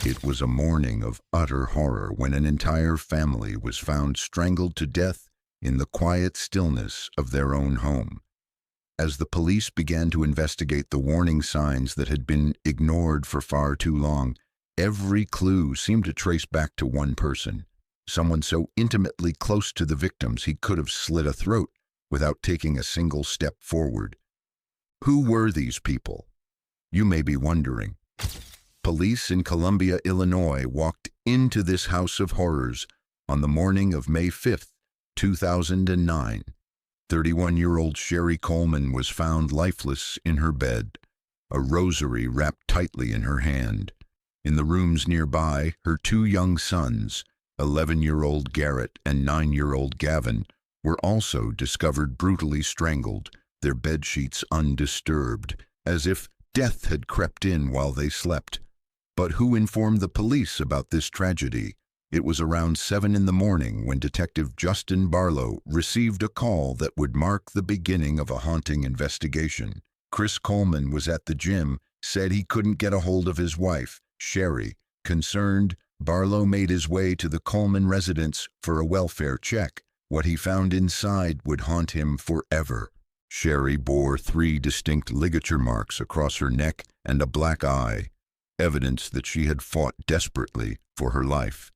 It was a morning of utter horror when an entire family was found strangled to death in the quiet stillness of their own home. As the police began to investigate the warning signs that had been ignored for far too long, every clue seemed to trace back to one person, someone so intimately close to the victims he could have slit a throat without taking a single step forward. Who were these people? You may be wondering. Police in Columbia, Illinois walked into this house of horrors on the morning of May 5th, 2009. 31-year-old Sherry Coleman was found lifeless in her bed, a rosary wrapped tightly in her hand. In the rooms nearby, her two young sons, 11-year-old Garrett and 9-year-old Gavin, were also discovered brutally strangled, their bedsheets undisturbed, as if death had crept in while they slept. But who informed the police about this tragedy? It was around 7 in the morning when Detective Justin Barlow received a call that would mark the beginning of a haunting investigation. Chris Coleman was at the gym, said he couldn't get a hold of his wife, Sherry. Concerned, Barlow made his way to the Coleman residence for a welfare check. What he found inside would haunt him forever. Sherry bore 3 distinct ligature marks across her neck and a black eye, evidence that she had fought desperately for her life.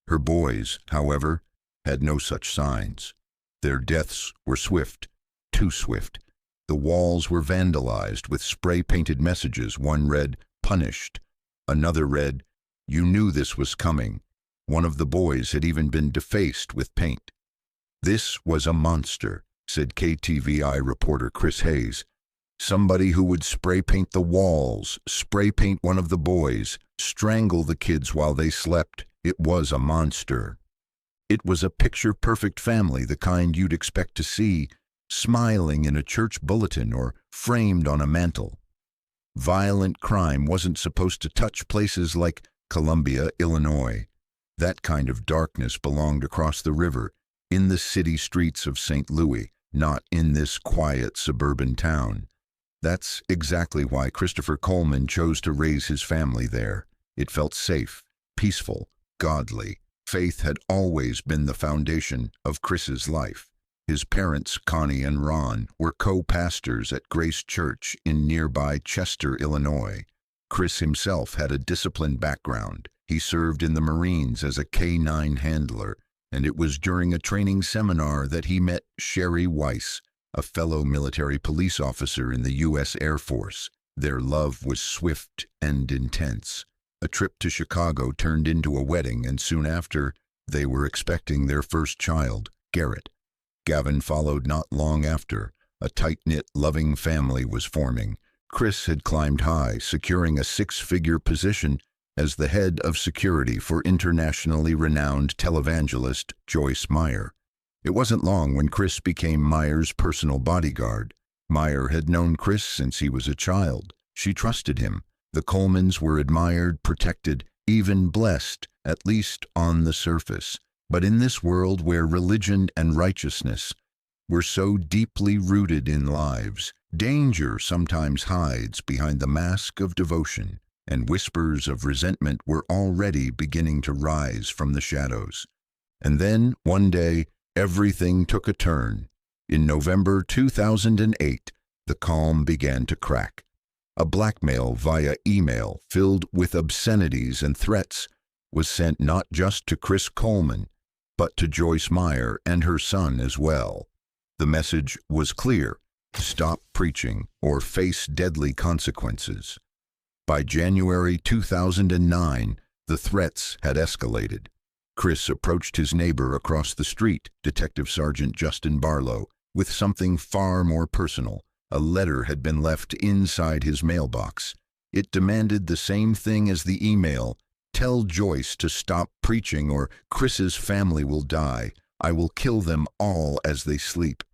Her boys, however, had no such signs. Their deaths were swift, too swift. The walls were vandalized with spray-painted messages. One read, "Punished." Another read, "You knew this was coming." One of the boys had even been defaced with paint. "This was a monster," said KTVI reporter Chris Hayes. "Somebody who would spray paint the walls, spray paint one of the boys, strangle the kids while they slept. It was a monster." It was a picture-perfect family, the kind you'd expect to see smiling in a church bulletin or framed on a mantel. Violent crime wasn't supposed to touch places like Columbia, Illinois. That kind of darkness belonged across the river, in the city streets of St. Louis, not in this quiet suburban town. That's exactly why Christopher Coleman chose to raise his family there. It felt safe, peaceful, godly. Faith had always been the foundation of Chris's life. His parents, Connie and Ron, were co-pastors at Grace Church in nearby Chester, Illinois. Chris himself had a disciplined background. He served in the Marines as a K-9 handler, and it was during a training seminar that he met Sherry Weiss, a fellow military police officer in the U.S. Air Force. Their love was swift and intense. A trip to Chicago turned into a wedding, and soon after, they were expecting their first child, Garrett. Gavin followed not long after. A tight-knit, loving family was forming. Chris had climbed high, securing a 6-figure position as the head of security for internationally renowned televangelist Joyce Meyer. It wasn't long when Chris became Meyer's personal bodyguard. Meyer had known Chris since he was a child. She trusted him. The Colemans were admired, protected, even blessed, at least on the surface. But in this world where religion and righteousness were so deeply rooted in lives, danger sometimes hides behind the mask of devotion, and whispers of resentment were already beginning to rise from the shadows. And then, one day, everything took a turn. In November 2008, the calm began to crack. A blackmail via email filled with obscenities and threats was sent not just to Chris Coleman, but to Joyce Meyer and her son as well. The message was clear: stop preaching or face deadly consequences. By January 2009, the threats had escalated. Chris approached his neighbor across the street, Detective Sergeant Justin Barlow, with something far more personal. A letter had been left inside his mailbox. It demanded the same thing as the email: tell Joyce to stop preaching or Chris's family will die. I will kill them all as they sleep.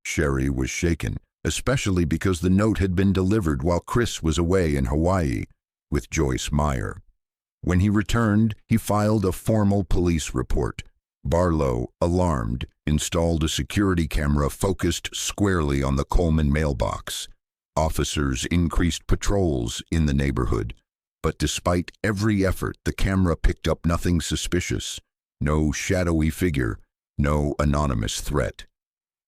Sherry was shaken, especially because the note had been delivered while Chris was away in Hawaii with Joyce Meyer. When he returned, he filed a formal police report. Barlow, alarmed, installed a security camera focused squarely on the Coleman mailbox. Officers increased patrols in the neighborhood. But despite every effort, the camera picked up nothing suspicious. No shadowy figure, no anonymous threat.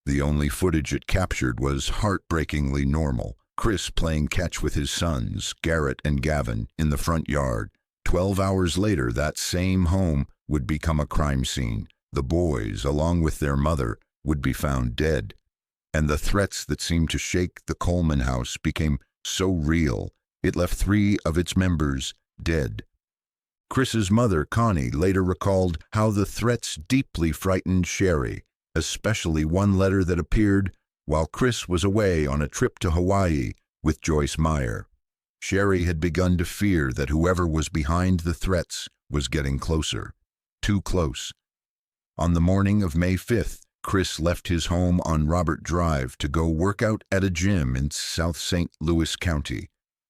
The only footage it captured was heartbreakingly normal. Chris playing catch with his sons, Garrett and Gavin, in the front yard. 12 hours later, that same home would become a crime scene. The boys, along with their mother, would be found dead. And the threats that seemed to shake the Coleman house became so real, it left 3 of its members dead. Chris's mother, Connie, later recalled how the threats deeply frightened Sherry, especially one letter that appeared while Chris was away on a trip to Hawaii with Joyce Meyer. Sherry had begun to fear that whoever was behind the threats was getting closer. Too close. On the morning of May 5th, Chris left his home on Robert Drive to go work out at a gym in South St. Louis County.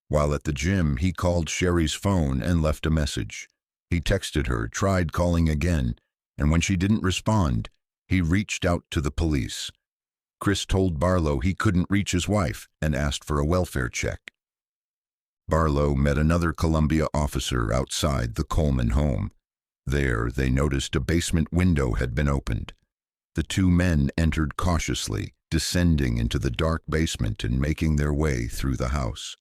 While at the gym, he called Sherry's phone and left a message. He texted her, tried calling again, and when she didn't respond, he reached out to the police. Chris told Barlow he couldn't reach his wife and asked for a welfare check. Barlow met another Columbia officer outside the Coleman home. There, they noticed a basement window had been opened. The 2 men entered cautiously, descending into the dark basement and making their way through the house.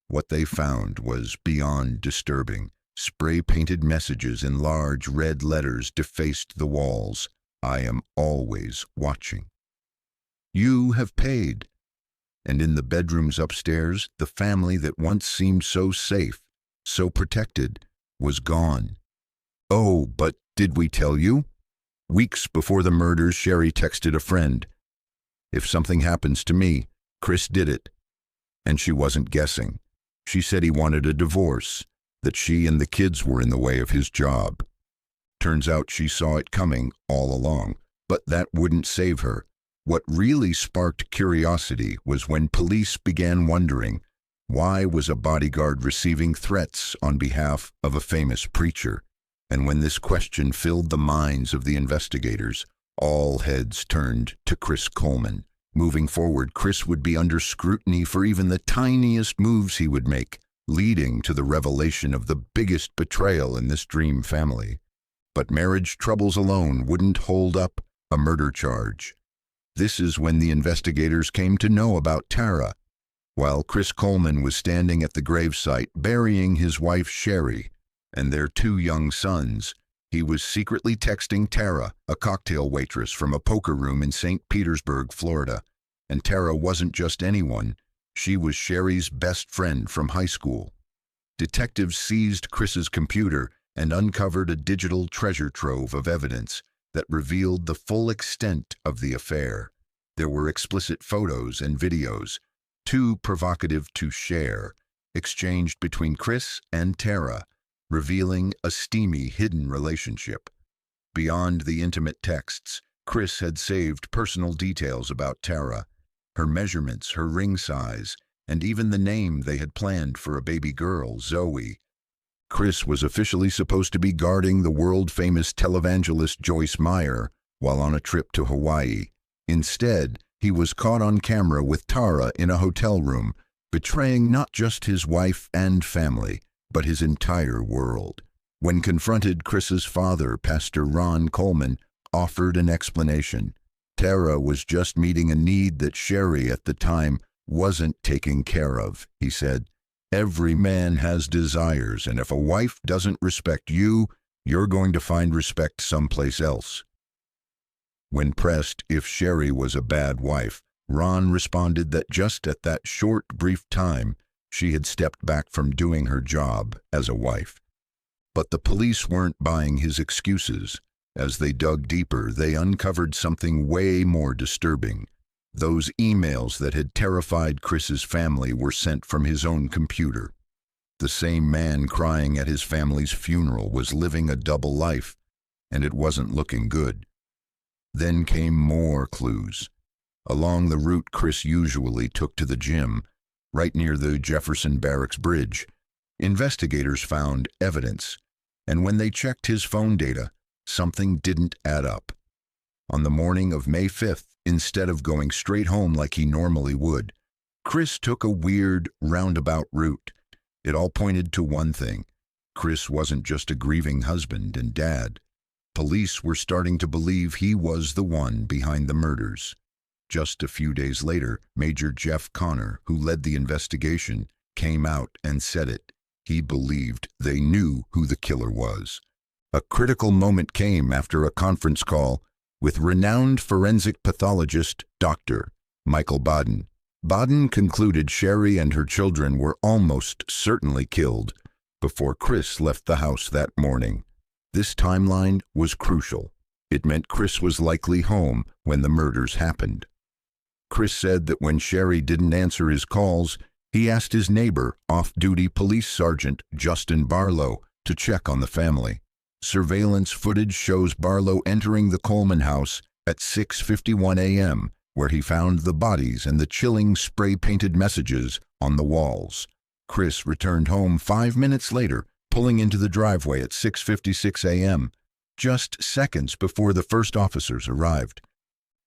What they found was beyond disturbing. Spray-painted messages in large red letters defaced the walls. "I am always watching. You have paid." And in the bedrooms upstairs, the family that once seemed so safe, so protected, was gone. "Oh, but did we tell you?" Weeks before the murders, Sherry texted a friend, "If something happens to me, Chris did it." And she wasn't guessing. She said he wanted a divorce, that she and the kids were in the way of his job. Turns out she saw it coming all along, but that wouldn't save her. What really sparked curiosity was when police began wondering, why was a bodyguard receiving threats on behalf of a famous preacher? And when this question filled the minds of the investigators, all heads turned to Chris Coleman. Moving forward, Chris would be under scrutiny for even the tiniest moves he would make, leading to the revelation of the biggest betrayal in this dream family. But marriage troubles alone wouldn't hold up a murder charge. This is when the investigators came to know about Tara. While Chris Coleman was standing at the gravesite burying his wife Sherry and their 2 young sons, he was secretly texting Tara, a cocktail waitress from a poker room in St. Petersburg, Florida. And Tara wasn't just anyone. She was Sherry's best friend from high school. Detectives seized Chris's computer and uncovered a digital treasure trove of evidence that revealed the full extent of the affair. There were explicit photos and videos, too provocative to share, exchanged between Chris and Tara, revealing a steamy hidden relationship. Beyond the intimate texts, Chris had saved personal details about Tara, her measurements, her ring size, and even the name they had planned for a baby girl, Zoe. Chris was officially supposed to be guarding the world-famous televangelist Joyce Meyer while on a trip to Hawaii. Instead, he was caught on camera with Tara in a hotel room, betraying not just his wife and family, but his entire world. When confronted, Chris's father, Pastor Ron Coleman, offered an explanation. Tara was just meeting a need that Sherry at the time wasn't taking care of, he said. Every man has desires, and if a wife doesn't respect you, you're going to find respect someplace else. When pressed if Sherry was a bad wife, Ron responded that just at that short, brief time, she had stepped back from doing her job as a wife. But the police weren't buying his excuses. As they dug deeper, they uncovered something way more disturbing. Those emails that had terrified Chris's family were sent from his own computer. The same man crying at his family's funeral was living a double life, and it wasn't looking good. Then came more clues. Along the route Chris usually took to the gym, right near the Jefferson Barracks Bridge, investigators found evidence, and when they checked his phone data, something didn't add up. On the morning of May 5th, instead of going straight home like he normally would, Chris took a weird, roundabout route. It all pointed to one thing. Chris wasn't just a grieving husband and dad. Police were starting to believe he was the one behind the murders. Just a few days later, Major Jeff Connor, who led the investigation, came out and said it. He believed they knew who the killer was. A critical moment came after a conference call with renowned forensic pathologist Dr. Michael Baden. Baden concluded Sherry and her children were almost certainly killed before Chris left the house that morning. This timeline was crucial. It meant Chris was likely home when the murders happened. Chris said that when Sherry didn't answer his calls, he asked his neighbor, off-duty Police Sergeant Justin Barlow, to check on the family. Surveillance footage shows Barlow entering the Coleman house at 6:51 a.m., where he found the bodies and the chilling spray-painted messages on the walls. Chris returned home 5 minutes later, pulling into the driveway at 6:56 a.m., just seconds before the first officers arrived.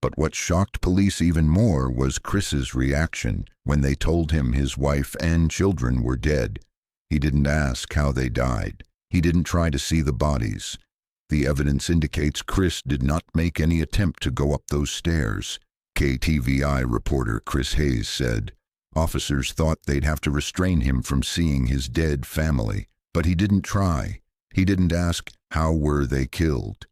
But what shocked police even more was Chris's reaction when they told him his wife and children were dead. He didn't ask how they died. He didn't try to see the bodies. The evidence indicates Chris did not make any attempt to go up those stairs. KTVI reporter Chris Hayes said, "Officers thought they'd have to restrain him from seeing his dead family, but he didn't try. He didn't ask, how were they killed?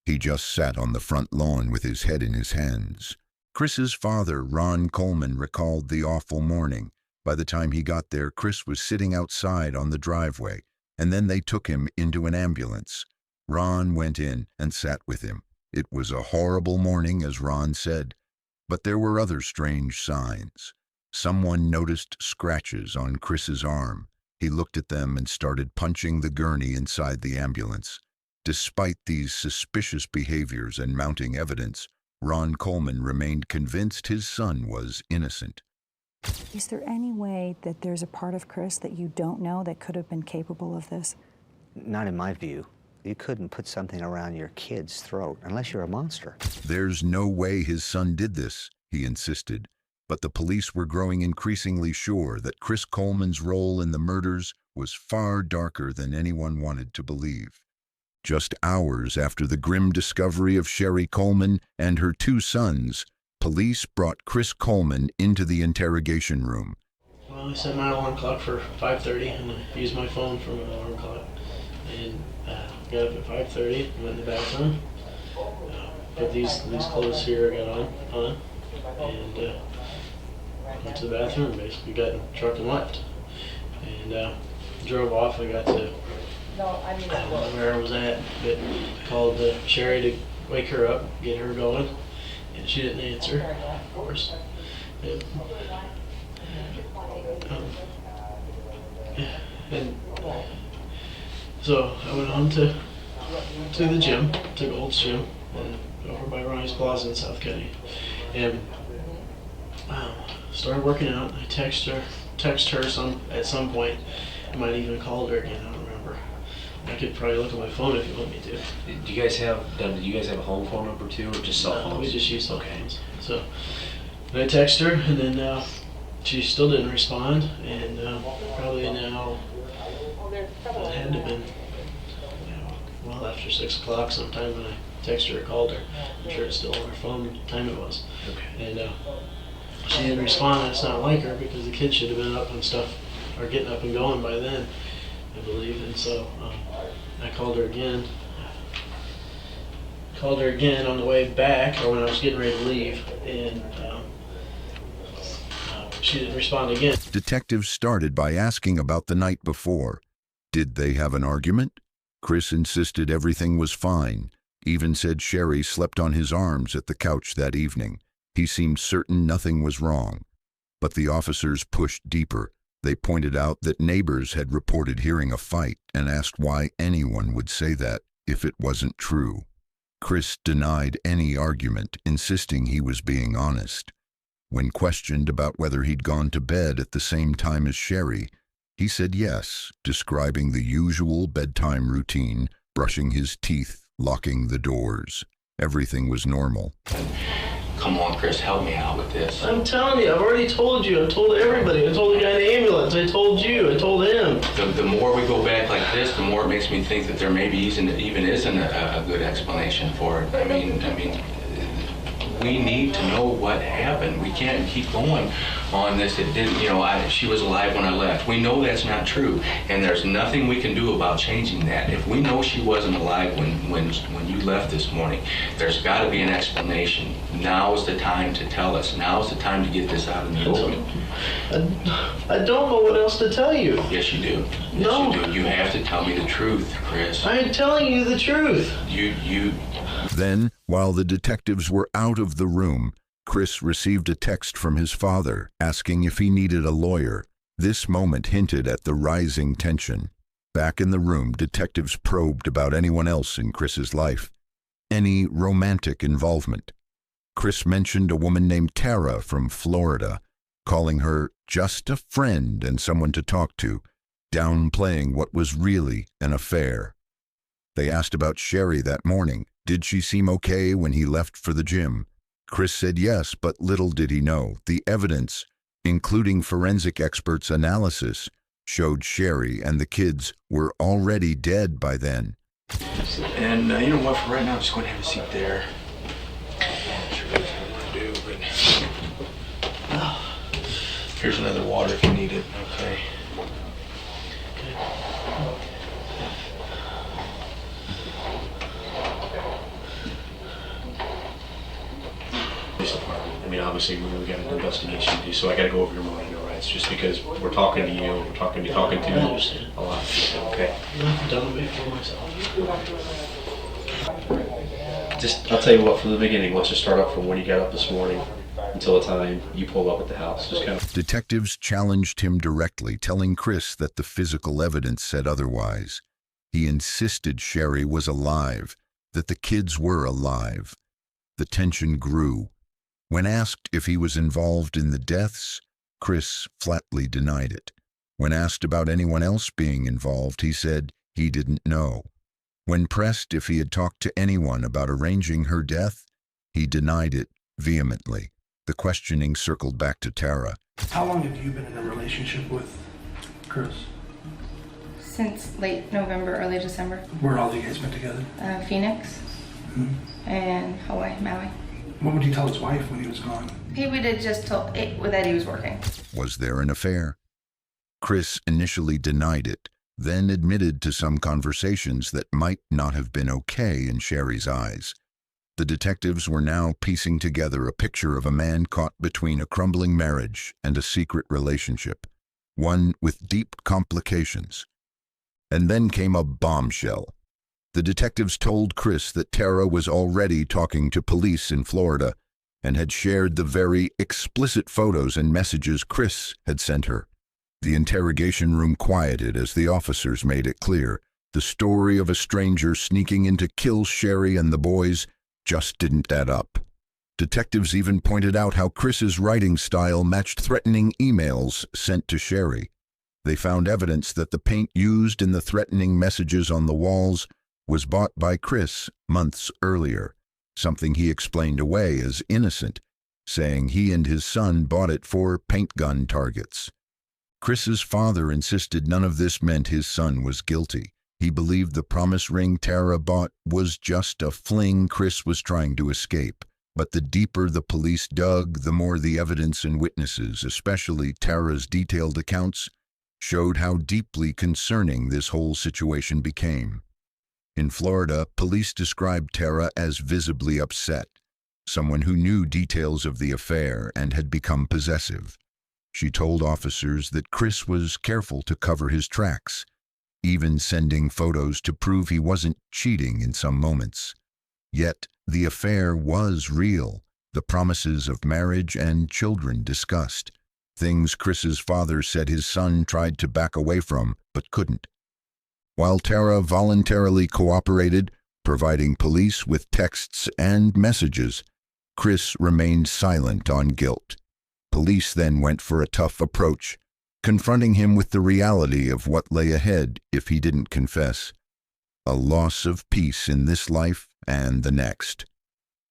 He just sat on the front lawn with his head in his hands." Chris's father, Ron Coleman, recalled the awful morning. By the time he got there, Chris was sitting outside on the driveway, and then they took him into an ambulance. Ron went in and sat with him. It was a horrible morning, as Ron said, but there were other strange signs. Someone noticed scratches on Chris's arm. He looked at them and started punching the gurney inside the ambulance. Despite these suspicious behaviors and mounting evidence, Ron Coleman remained convinced his son was innocent. Is there any way that there's a part of Chris that you don't know that could have been capable of this? Not in my view. You couldn't put something around your kid's throat unless you're a monster. There's no way his son did this, he insisted. But the police were growing increasingly sure that Chris Coleman's role in the murders was far darker than anyone wanted to believe. Just hours after the grim discovery of Sherry Coleman and her two sons, police brought Chris Coleman into the interrogation room. Well, I set my alarm clock for 5:30, and I used my phone for my alarm clock. And got up at 5:30, went in the bathroom, put these clothes here I got on, and went to the bathroom, basically got in the truck and left. And drove off. I got to, I don't know where I was at, but called Sherry to wake her up, get her going, and she didn't answer, of course. And so I went on to the gym, to Gold's Gym, and over by Ronnie's Plaza in South County, and started working out. I text her at some point. I might even have called her again. I don't remember. I could probably look at my phone if you want me to. Do you guys have a home phone number too, or just cell phones? No, we just use cell phones. So I text her, and then she still didn't respond, and probably now it had to have been well after 6 o'clock sometime when I texted her or called her. I'm sure it's still on her phone what time it was. Okay. And she didn't respond. That's not like her, because the kids should have been up and stuff, or getting up and going by then, I believe. And so I called her again. On the way back, or when I was getting ready to leave, and she didn't respond again. Detectives started by asking about the night before. Did they have an argument? Chris insisted everything was fine, even said Sherry slept on his arms at the couch that evening. He seemed certain nothing was wrong. But the officers pushed deeper. They pointed out that neighbors had reported hearing a fight and asked why anyone would say that if it wasn't true. Chris denied any argument, insisting he was being honest. When questioned about whether he'd gone to bed at the same time as Sherry, he said yes, describing the usual bedtime routine, brushing his teeth, locking the doors. Everything was normal. Come on, Chris, help me out with this. I'm telling you, I've already told you. I told everybody. I told the guy in the ambulance. I told you. I told him. The more we go back like this, the more it makes me think that there maybe even isn't a good explanation for it. I mean, we need to know what happened. We can't keep going on this. It didn't, she was alive when I left. We know that's not true, and there's nothing we can do about changing that. If we know she wasn't alive when you left this morning, there's got to be an explanation. Now is the time to tell us. Now is the time to get this out in the open. I don't know what else to tell you. Yes, you do. Yes, No. you do. You have to tell me the truth, Chris. I'm telling you the truth. Then, while the detectives were out of the room, Chris received a text from his father asking if he needed a lawyer. This moment hinted at the rising tension. Back in the room, detectives probed about anyone else in Chris's life. Any romantic involvement. Chris mentioned a woman named Tara from Florida, calling her just a friend and someone to talk to, downplaying what was really an affair. They asked about Sherry that morning. Did she seem okay when he left for the gym? Chris said yes, but little did he know. The evidence, including forensic experts' analysis, showed Sherry and the kids were already dead by then. And you know what, for right now, I'm just going to have a seat there. I'm not sure what I want to do, but here's another water if you need it, okay? Police department. I mean, obviously, we got an investigation to do, so I got to go over your Miranda rights just because we're talking to you, we're talking to a lot of people, okay? I've done it for myself. I'll tell you what, from the beginning, let's just start up from when you got up this morning until the time you pull up at the house. Just kind of. Detectives challenged him directly, telling Chris that the physical evidence said otherwise. He insisted Sherry was alive, that the kids were alive. The tension grew. When asked if he was involved in the deaths, Chris flatly denied it. When asked about anyone else being involved, he said he didn't know. When pressed if he had talked to anyone about arranging her death, he denied it vehemently. The questioning circled back to Tara. How long have you been in a relationship with Chris? Since late November, early December. Where all of you guys been together? Phoenix and Hawaii, Maui. What would he tell his wife when he was gone? He would have just told that he was working. Was there an affair? Chris initially denied it, then admitted to some conversations that might not have been okay in Sherry's eyes. The detectives were now piecing together a picture of a man caught between a crumbling marriage and a secret relationship, one with deep complications. And then came a bombshell. The detectives told Chris that Tara was already talking to police in Florida and had shared the very explicit photos and messages Chris had sent her. The interrogation room quieted as the officers made it clear the story of a stranger sneaking in to kill Sherry and the boys just didn't add up. Detectives even pointed out how Chris's writing style matched threatening emails sent to Sherry. They found evidence that the paint used in the threatening messages on the walls was bought by Chris months earlier, something he explained away as innocent, saying he and his son bought it for paint gun targets. Chris's father insisted none of this meant his son was guilty. He believed the promise ring Tara bought was just a fling Chris was trying to escape. But the deeper the police dug, the more the evidence and witnesses, especially Tara's detailed accounts, showed how deeply concerning this whole situation became. In Florida, police described Tara as visibly upset, someone who knew details of the affair and had become possessive. She told officers that Chris was careful to cover his tracks, even sending photos to prove he wasn't cheating in some moments. Yet, the affair was real, the promises of marriage and children discussed, things Chris's father said his son tried to back away from but couldn't. While Tara voluntarily cooperated, providing police with texts and messages, Chris remained silent on guilt. Police then went for a tough approach, confronting him with the reality of what lay ahead if he didn't confess: a loss of peace in this life and the next.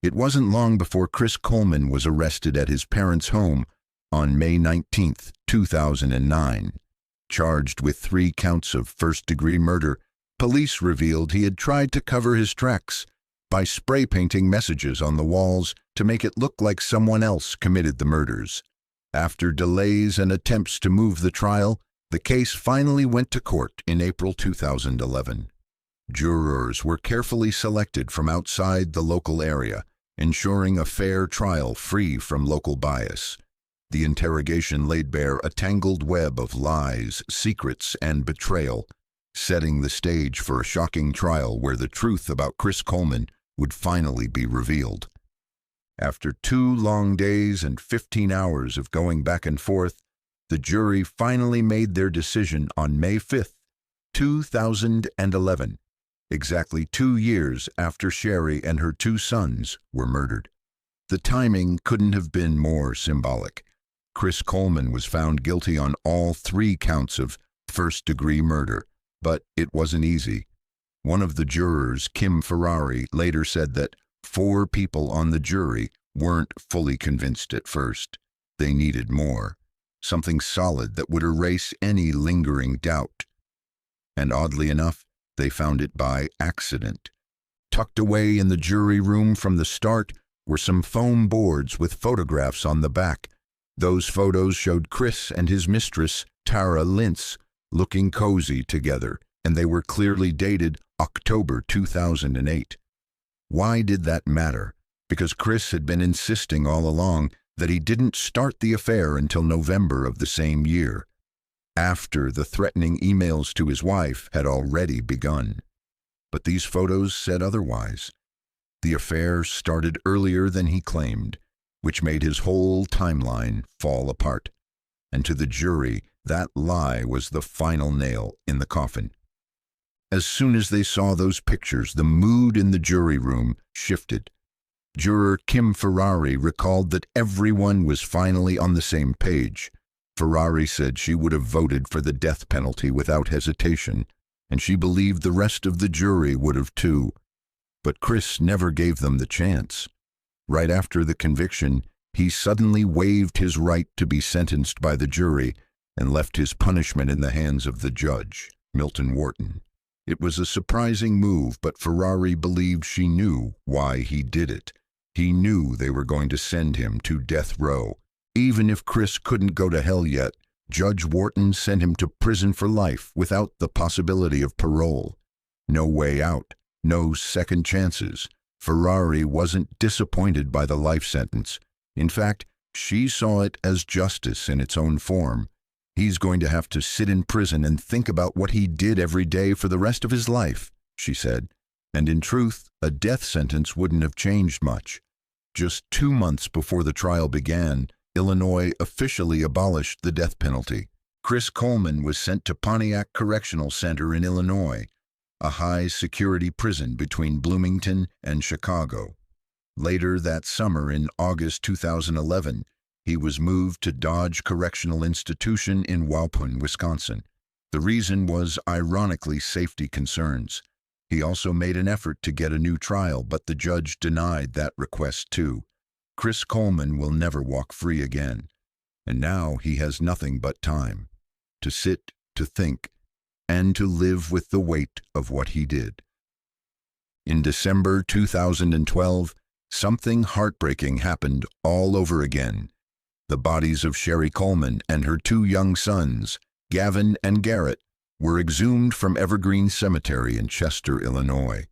It wasn't long before Chris Coleman was arrested at his parents' home on May 19, 2009. Charged with 3 counts of first-degree murder, police revealed he had tried to cover his tracks by spray painting messages on the walls to make it look like someone else committed the murders. After delays and attempts to move the trial, the case finally went to court in April 2011. Jurors were carefully selected from outside the local area, ensuring a fair trial free from local bias. The interrogation laid bare a tangled web of lies, secrets, and betrayal, setting the stage for a shocking trial where the truth about Chris Coleman would finally be revealed. After 2 long days and 15 hours of going back and forth, the jury finally made their decision on May 5, 2011, exactly 2 years after Sherry and her 2 sons were murdered. The timing couldn't have been more symbolic. Chris Coleman was found guilty on all 3 counts of first-degree murder, but it wasn't easy. One of the jurors, Kim Ferrari, later said that 4 people on the jury weren't fully convinced at first. They needed more, something solid that would erase any lingering doubt. And oddly enough, they found it by accident. Tucked away in the jury room from the start were some foam boards with photographs on the back. Those photos showed Chris and his mistress, Tara Lintz, looking cozy together, and they were clearly dated October 2008. Why did that matter? Because Chris had been insisting all along that he didn't start the affair until November of the same year, after the threatening emails to his wife had already begun. But these photos said otherwise. The affair started earlier than he claimed, which made his whole timeline fall apart. And to the jury, that lie was the final nail in the coffin. As soon as they saw those pictures, the mood in the jury room shifted. Juror Kim Ferrari recalled that everyone was finally on the same page. Ferrari said she would have voted for the death penalty without hesitation, and she believed the rest of the jury would have too. But Chris never gave them the chance. Right after the conviction, he suddenly waived his right to be sentenced by the jury and left his punishment in the hands of the judge, Milton Wharton. It was a surprising move, but Ferrari believed she knew why he did it. He knew they were going to send him to death row. Even if Chris couldn't go to hell yet, Judge Wharton sent him to prison for life without the possibility of parole. No way out, no second chances. Ferrari wasn't disappointed by the life sentence. In fact, she saw it as justice in its own form. He's going to have to sit in prison and think about what he did every day for the rest of his life, she said. And in truth, a death sentence wouldn't have changed much. Just 2 months before the trial began, Illinois officially abolished the death penalty. Chris Coleman was sent to Pontiac Correctional Center in Illinois, a high-security prison between Bloomington and Chicago. Later that summer, in August 2011, he was moved to Dodge Correctional Institution in Waupun, Wisconsin. The reason was, ironically, safety concerns. He also made an effort to get a new trial, but the judge denied that request too. Chris Coleman will never walk free again, and now he has nothing but time to sit, to think, and to live with the weight of what he did. In December 2012, something heartbreaking happened all over again. The bodies of Sherry Coleman and her 2 young sons, Gavin and Garrett, were exhumed from Evergreen Cemetery in Chester, Illinois.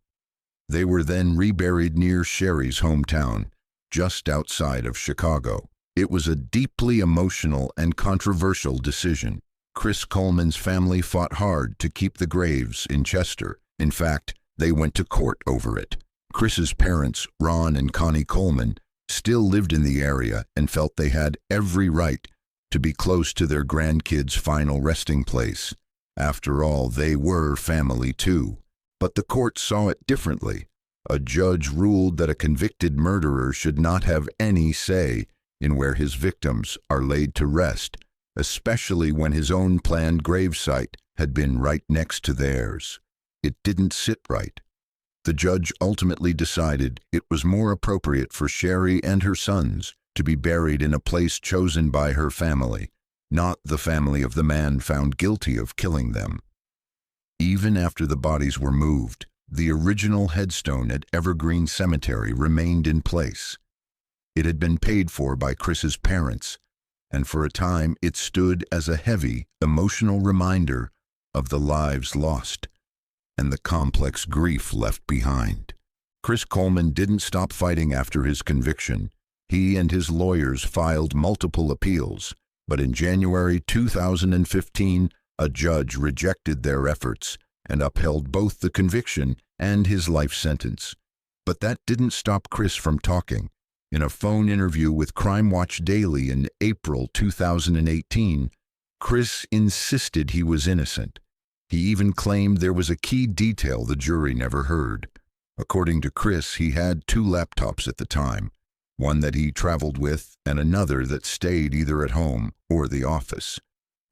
They were then reburied near Sherry's hometown, just outside of Chicago. It was a deeply emotional and controversial decision. Chris Coleman's family fought hard to keep the graves in Chester. In fact, they went to court over it. Chris's parents, Ron and Connie Coleman, still lived in the area and felt they had every right to be close to their grandkids' final resting place. After all, they were family too. But the court saw it differently. A judge ruled that a convicted murderer should not have any say in where his victims are laid to rest, especially when his own planned gravesite had been right next to theirs. It didn't sit right. the judge ultimately decided it was more appropriate for Sherry and her sons to be buried in a place chosen by her family, not the family of the man found guilty of killing them. Even after the bodies were moved, the original headstone at Evergreen Cemetery remained in place. It had been paid for by Chris's parents, and for a time it stood as a heavy, emotional reminder of the lives lost and the complex grief left behind. Chris Coleman didn't stop fighting after his conviction. He and his lawyers filed multiple appeals, but in January 2015, a judge rejected their efforts and upheld both the conviction and his life sentence. But that didn't stop Chris from talking. In a phone interview with Crime Watch Daily in April 2018, Chris insisted he was innocent. He even claimed there was a key detail the jury never heard. According to Chris, he had 2 laptops at the time, one that he traveled with and another that stayed either at home or the office.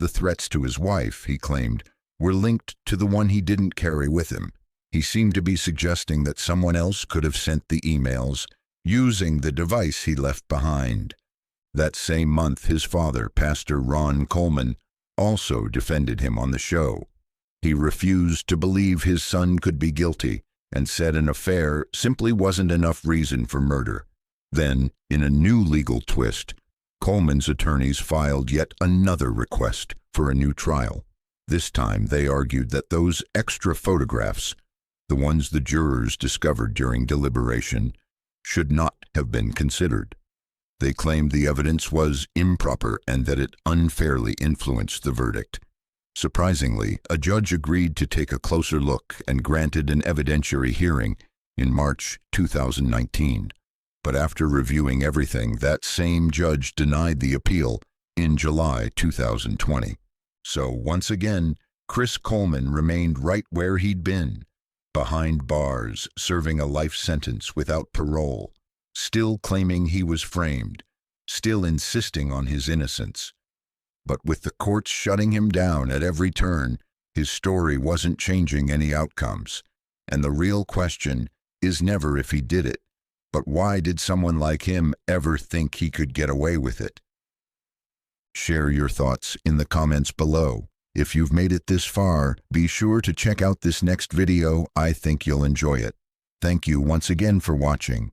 The threats to his wife, he claimed, were linked to the one he didn't carry with him. He seemed to be suggesting that someone else could have sent the emails using the device he left behind. That same month, his father, Pastor Ron Coleman, also defended him on the show. He refused to believe his son could be guilty and said an affair simply wasn't enough reason for murder. Then, in a new legal twist, Coleman's attorneys filed yet another request for a new trial. This time, they argued that those extra photographs, the ones the jurors discovered during deliberation, should not have been considered. They claimed the evidence was improper and that it unfairly influenced the verdict. Surprisingly, a judge agreed to take a closer look and granted an evidentiary hearing in March 2019. But after reviewing everything, that same judge denied the appeal in July 2020. So once again, Chris Coleman remained right where he'd been, behind bars, serving a life sentence without parole, still claiming he was framed, still insisting on his innocence. But with the courts shutting him down at every turn, his story wasn't changing any outcomes. And the real question is never if he did it, but why did someone like him ever think he could get away with it? Share your thoughts in the comments below. If you've made it this far, be sure to check out this next video. I think you'll enjoy it. Thank you once again for watching.